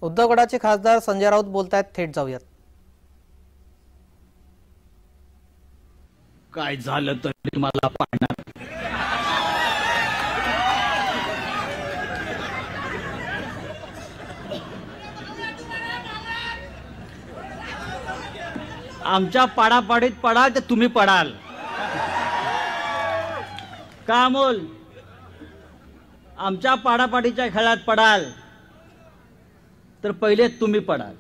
उद्धव गटाचे खासदार संजय राऊत बोलतायत, थेट जाऊयात. काय झालं तरी मला पाहणार. आमच्या पाडापाडीत पडाल तर तुम्ही पडाल का अमोल? आमच्या पाडापाडीच्या खेळात पडाल तर पहिले तुम्ही पडाल.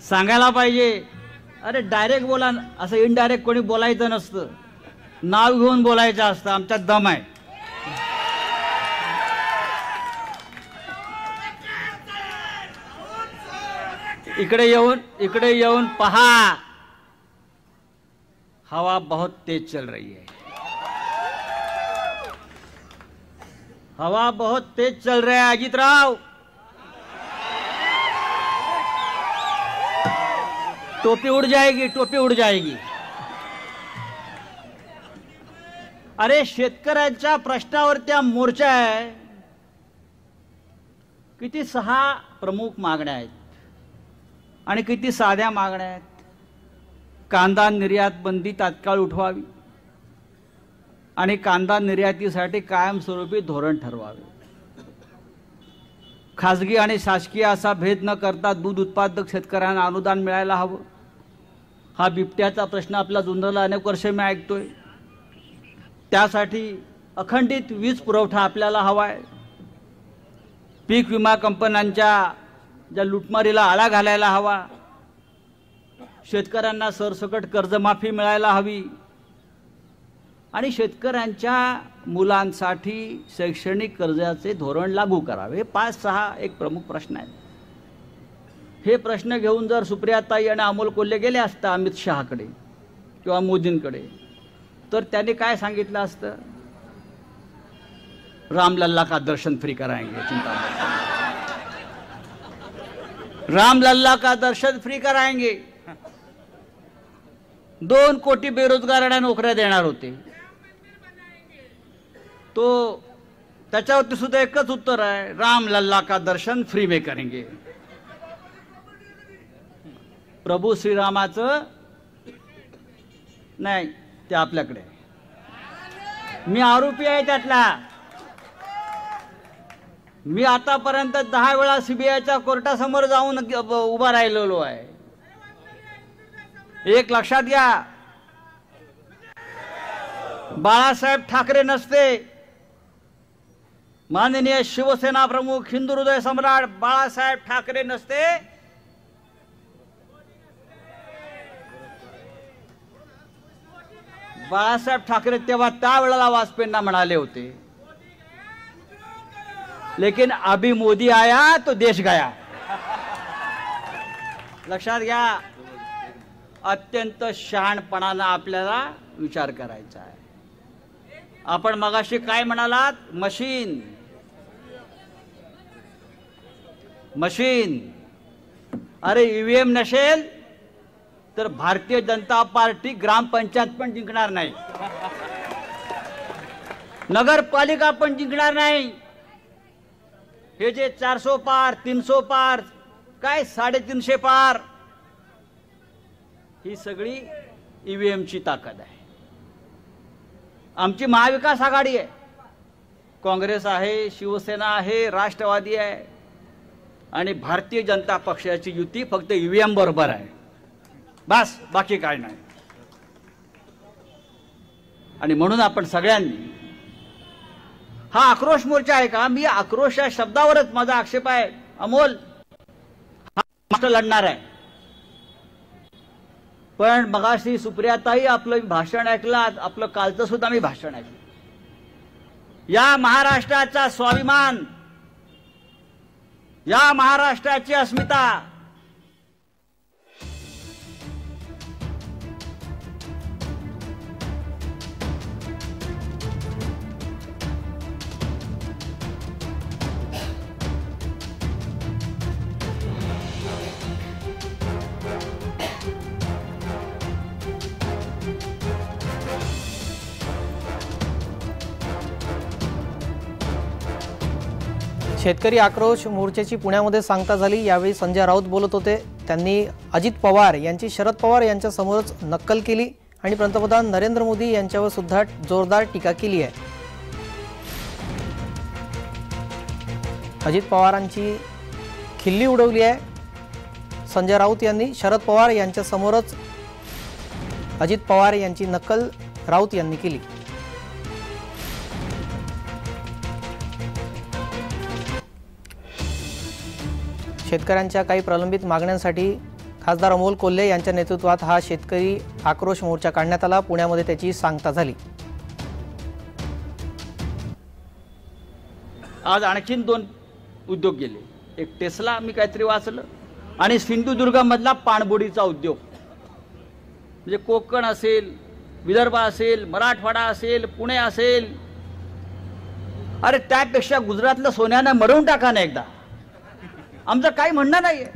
सांगायला पाहिजे, अरे डायरेक्ट बोला, असं इनडायरेक्ट कोणी बोलायचं नसतं, नाव घेऊन बोलायचं असतं. आमच्यात दम आहे. इकडे येऊन पहा, हवा बहुत तेज चल रही है. हवा बहुत तेज चल रहा है अजितराव. टोपी उड़ जाएगी, टोपी उड़ जाएगी. अरे शेतकऱ्यांच्या प्रश्नावर मोर्चा आहे. किती 6 प्रमुख मागण्या आहेत आणि किती साध्या मागण्या आहेत. कांदा निर्यात बंदी तात्काळ उठवावी आणि कांदा निर्यातीसाठी कायमस्वरूपी धोरण ठरवावे. खासगी आणि शासकीय असा भेद न करता दूध उत्पादक शेतकऱ्यांना अनुदान मिळायला हवं. हा बिबट्याचा प्रश्न आपला जुन्नरला अनेक वर्ष मी ऐकतोय. त्यासाठी अखंडित वीज पुरवठा आपल्याला हवा आहे. पीक विमा कंपन्यांच्या ज्या लुटमारीला आळा घालायला हवा. शेतकऱ्यांना सरसकट कर्जमाफी मिळायला हवी आणि शेतकऱ्यांच्या मुलांसाठी शैक्षणिक कर्जाचे धोरण लागू करावे. 5-6 एक प्रमुख प्रश्न आहेत. हे प्रश्न घेऊन जर सुप्रियाताई आणि अमोल कोल्हे गेले असता अमित शहाकडे किंवा मोदींकडे, तर त्यांनी काय सांगितलं असतं? रामलल्ला का दर्शन फ्री कराएंगे, चिंता मत. रामलल्ला का दर्शन फ्री कराएंगे. 2 कोटी बेरोजगारांना नोकऱ्या देणार होते. तो त्याच्यावरती सुद्धा एकच उत्तर आहे, रामलल्ला का दर्शन फ्री में करेंगे. प्रभू श्रीरामाचं नाही, ते आपल्याकडे. मी आरोपी आहे त्यातला. मी आतापर्यंत 10 वेळा सीबीआयच्या कोर्टासमोर जाऊन उभा राहिलेलो आहे. एक लक्षात घ्या, बाळासाहेब ठाकरे नसते, माननीय शिवसेना प्रमुख हिंदू हृदय सम्राट बाळासाहेब ठाकरे नसते, बाळासाहेब ठाकरे तेव्हा त्यावेळेला वाजपेयींना म्हणाले होते, लेकिन अभी मोदी आया तो देश गया. लक्षात घ्या, अत्यंत शहाणपणानं आपल्याला विचार करायचा आहे. आपण मगाशी काय म्हणालात? मशीन. अरे ईव्हीएम नसेल तर भारतीय जनता पार्टी ग्रामपंचायत पण जिंकणार नाही, नगरपालिका पण जिंकणार नाही. हे जे 400 पार, 300 पार, काय 350 पार, ही सगळी ईव्हीएमची ताकद आहे. आमची महाविकास आघाडी आहे, काँग्रेस आहे, शिवसेना आहे, राष्ट्रवादी आहे आणि भारतीय जनता पक्षाची युती फक्त ईव्हीएम बरोबर आहे, बस, बाकी काय नाही. आणि म्हणून आपण सगळ्यांनी, हा आक्रोश मोर्चा आहे का? मी आक्रोश या शब्दावरच माझा आक्षेप आहे. अमोल हा महाराष्ट्र लढणार आहे. पण मगाशी सुप्रियाताई आपलं भाषण ऐकलं, आपलं कालचं सुद्धा मी भाषण ऐकलं. या महाराष्ट्राचा स्वाभिमान, या महाराष्ट्राची अस्मिता शेतकरी आक्रोश मोर्चाची पुण्यामध्ये सांगता झाली। यावेळी संजय राऊत बोलत होते। त्यांनी अजित पवार यांची शरद पवार यांच्या समोरच नक्कल केली आणि पंतप्रधान नरेंद्र मोदी यांच्यावर सुद्धा जोरदार टीका केली आहे। अजित पवारांची खिल्ली उडवली आहे। संजय राऊत यांनी शरद पवार यांच्या समोरच अजित पवार यांची नक्कल राऊत यांनी केली। शेतकऱ्यांच्या काही प्रलंबित मागण्यांसाठी खासदार अमोल कोल्हे यांच्या नेतृत्वात हा शेतकरी आक्रोश मोर्चा काढण्यात आला। पुण्यामध्ये त्याची सांगता झाली। आज आणखीन 2 उद्योग गेले। एक टेस्ला मी काहीतरी वाचलं आणि सिंधुदुर्गमधला पाणबुडीचा उद्योग, म्हणजे कोकण असेल, विदर्भ असेल, मराठवाडा असेल, पुणे असेल, अरे त्यापेक्षा गुजरातलं सोन्यानं मरवून टाका ना एकदा। आमचं काही म्हणणं नाहीये।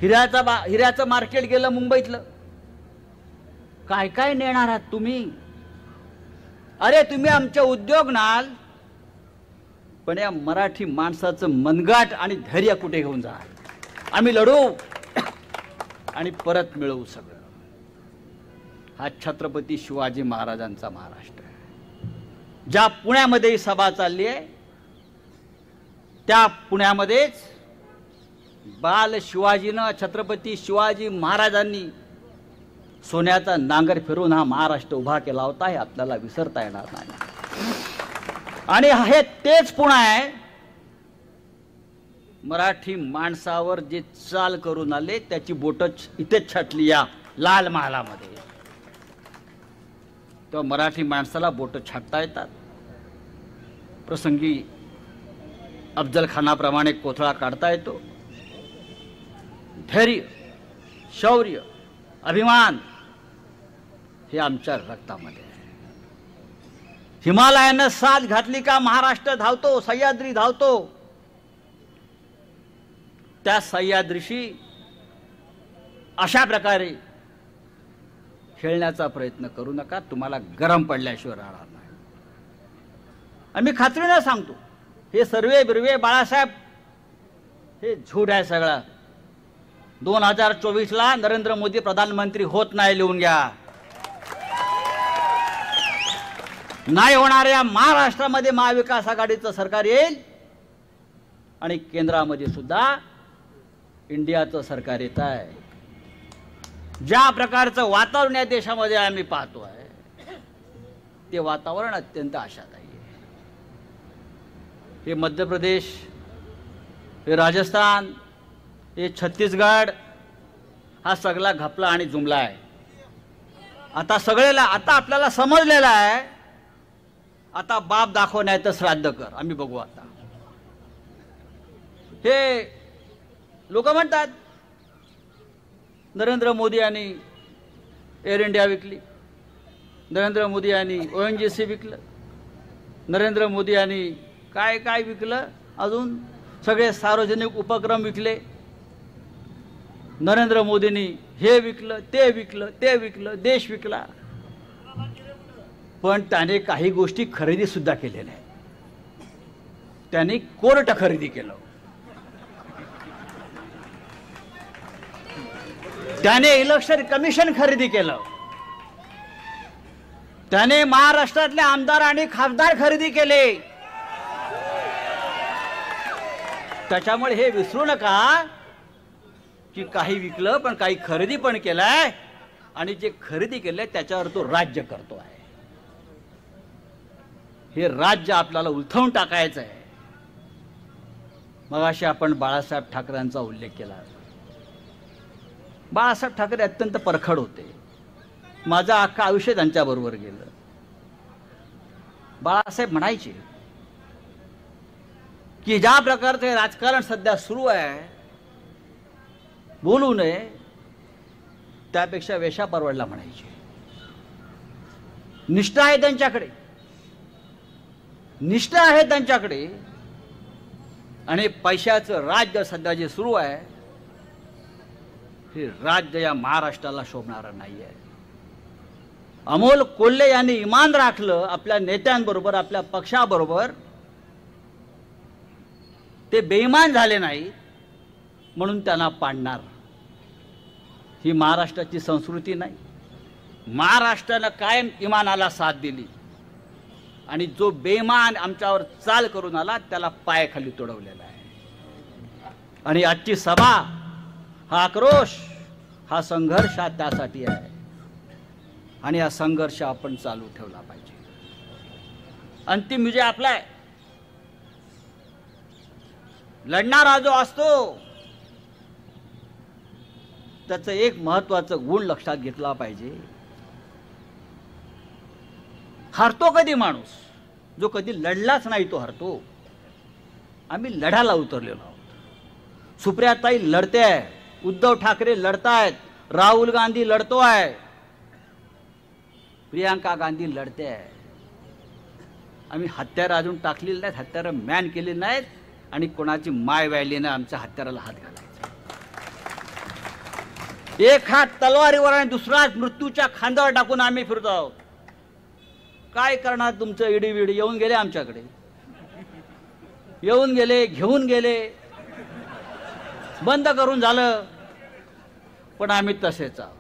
हिऱ्याचं मार्केट गेलं मुंबईतलं, काय काय नेणार आहात तुम्ही? अरे तुम्ही आमचे उद्योग नाल, पण या मराठी माणसाचं मनगाट आणि धैर्य कुठे घेऊन जा? आम्ही लढू आणि परत मिळवू सगळं। हा छत्रपती शिवाजी महाराजांचा महाराष्ट्र आहे। ज्या पुण्यामध्ये सभा चालली आहे त्या पुण्यामध्येच बाल शिवाजीनं, छत्रपती शिवाजी महाराजांनी सोन्याचा नांगर फिरून हा महाराष्ट्र उभा केला होता। हे आपल्याला विसरता येणार नाही। आणि हे तेच पुणे आहे मराठी माणसावर जे चाल करून आले त्याची बोटं इथेच छाटली या लाल महालामध्ये। तो मराठी माणसाला बोटं छाटता येतात। प्रसंगी अफजल खानाप्रमाणे कोथळा काढता येतो। धैर्य, शौर्य, अभिमान हे आमच्या रक्तामध्ये आहे। हिमालयानं साथ घातली का महाराष्ट्र धावतो, सह्याद्री धावतो। त्या सह्याद्रीशी अशा प्रकारे खेळण्याचा प्रयत्न करू नका, तुम्हाला गरम पडल्याशिवाय राहणार नाही। आणि मी खात्रीने सांगतो, हे सर्वे बिर्वे बाळासाहेब हे झूट आहे सगळं। 2024ला नरेंद्र मोदी प्रधानमंत्री होत नाही, लिहून घ्या। नाही होणार। या महाराष्ट्रामध्ये महाविकास आघाडीचं सरकार येईल आणि केंद्रामध्ये सुद्धा इंडियाचं सरकार येत आहे। ज्या प्रकारचं वातावरण या देशामध्ये आम्ही पाहतो आहे ते वातावरण अत्यंत आशादायी आहे। हे मध्य प्रदेश, हे राजस्थान, हे छत्तीसगड हा सगळा घपला आणि जुमला आहे। आता आपल्याला समजलेला आहे, आता बाप दाखव नाही तर श्राद्ध कर। आम्ही बघू आता। हे लोक म्हणतात नरेंद्र मोदी यांनी एअर इंडिया विकली, नरेंद्र मोदी यांनी ONGC विकलं, नरेंद्र मोदी यांनी काय काय विकलं, अजून सगळे सार्वजनिक उपक्रम विकले। नरेंद्र मोदींनी हे विकलं, ते विकलं, ते विकलं, देश विकला। पण त्याने काही गोष्टी खरेदी सुद्धा केलेल्या आहेत। त्याने कोर्ट खरेदी केलं, त्याने इलेक्शन कमिशन खरेदी केलं, त्याने महाराष्ट्रातले आमदार आणि खासदार खरेदी केले। त्याच्यामुळे हे विसरू नका की काही विकलं पण काही खरेदी पण केलाय आणि जे खरेदी केलंय त्याच्यावर तो राज्य करतो आहे। हे राज्य आपल्याला उलथवून टाकायचं आहे। मगाशी आपण बाळासाहेब ठाकरेंचा उल्लेख केला। बाळासाहेब ठाकरे अत्यंत परखड होते। माझं अख्खं आयुष्य त्यांच्याबरोबर गेलं। बाळासाहेब म्हणायचे की ज्या प्रकारचे राजकारण सध्या सुरू आहे, बोलू नये त्यापेक्षा वेशा परवडला म्हणायचे। निष्ठा आहे त्यांच्याकडे, निष्ठा आहे त्यांच्याकडे। आणि पैशाचं राज्य सध्या जे सुरू आहे हे राज्य या महाराष्ट्राला शोभणारं नाही आहे। अमोल कोल्हे यांनी इमान राखलं आपल्या नेत्यांबरोबर, आपल्या पक्षाबरोबर, ते बेईमान झाले नाही म्हणून त्यांना पाडणार, ही महाराष्ट्राची संस्कृती नाही. महाराष्ट्रानं कायम इमानाला साथ दिली आणि जो बेईमान आमच्यावर चाल करून आला त्याला पायाखाली तोडवलेला आहे. आणि आजची सभा, हा आक्रोश, हा संघर्ष हा त्यासाठी आहे आणि हा संघर्ष आपण चालू ठेवला पाहिजे. अंतिम विजय आपला आहे. लढणारा जो असतो त्याचं एक महत्वाचं गुण लक्षात घेतला पाहिजे. हरतो कधी माणूस? जो कधी लढलाच नाही तो हरतो. आम्ही लढायला उतरलेलो आहोत. सुप्रियाताई लढते आहे, उद्धव ठाकरे लढतायत, राहुल गांधी लढतोय, प्रियांका गांधी लढते आहे. आम्ही हत्यारं अजून टाकलेली नाहीत, हत्यारं मॅन केलेली नाहीत आणि कोणाची माय व्यायली नाही आमच्या हत्याराला हात घालायचा. एक हात तलवारीवर आणि दुसरा हात मृत्यूच्या खांद्यावर टाकून आम्ही फिरतो आहोत. काय करणार तुमचं इडी विडी? येऊन गेले आमच्याकडे, येऊन गेले, घेऊन गेले, बंद करून झालं, पण आम्ही तसेच आहोत.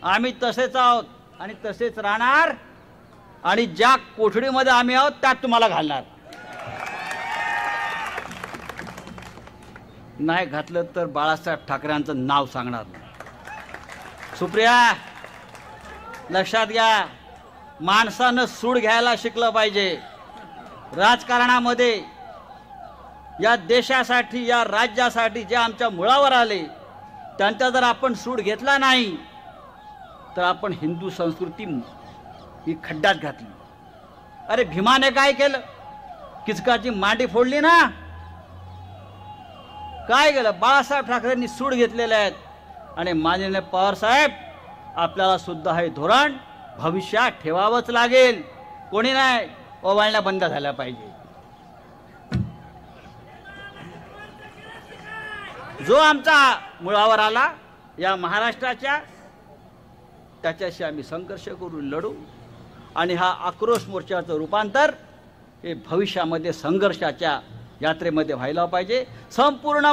आम्ही तसेच आहोत आणि तसेच राहणार. आणि ज्या कोठडीमध्ये आम्ही आहोत त्यात तुम्हाला घालणार. नाही घातलं तर बाळासाहेब ठाकरेंचं नाव सांगणार नाही. सुप्रिया, लक्षात घ्या, माणसानं सूड घ्यायला शिकलं पाहिजे. राजकारणामध्ये या देशासाठी, या राज्यासाठी जे आमच्या मुळावर आले त्यांचा जर आपण सूड घेतला नाही तर आपण हिंदू संस्कृती ही खड्ड्यात घातली. अरे भीमाने काय केलं? किचकाची मांडी फोडली ना. काय केलं? बाळासाहेब ठाकरेंनी सूड घेतलेले आहेत. आणि माननीय पवार साहेब, आपल्याला सुद्धा हे धोरण भविष्यात ठेवावंच लागेल. कोणी नाही, ओवाळण्या बंद झाल्या पाहिजे. जो आमचा मुळावर आला या महाराष्ट्राच्या, त्याच्याशी आम्ही संघर्ष करून लढू. आणि हा आक्रोश मोर्चाचं रूपांतर हे भविष्यामध्ये संघर्षाच्या यात्रेमध्ये व्हायला पाहिजे. संपूर्ण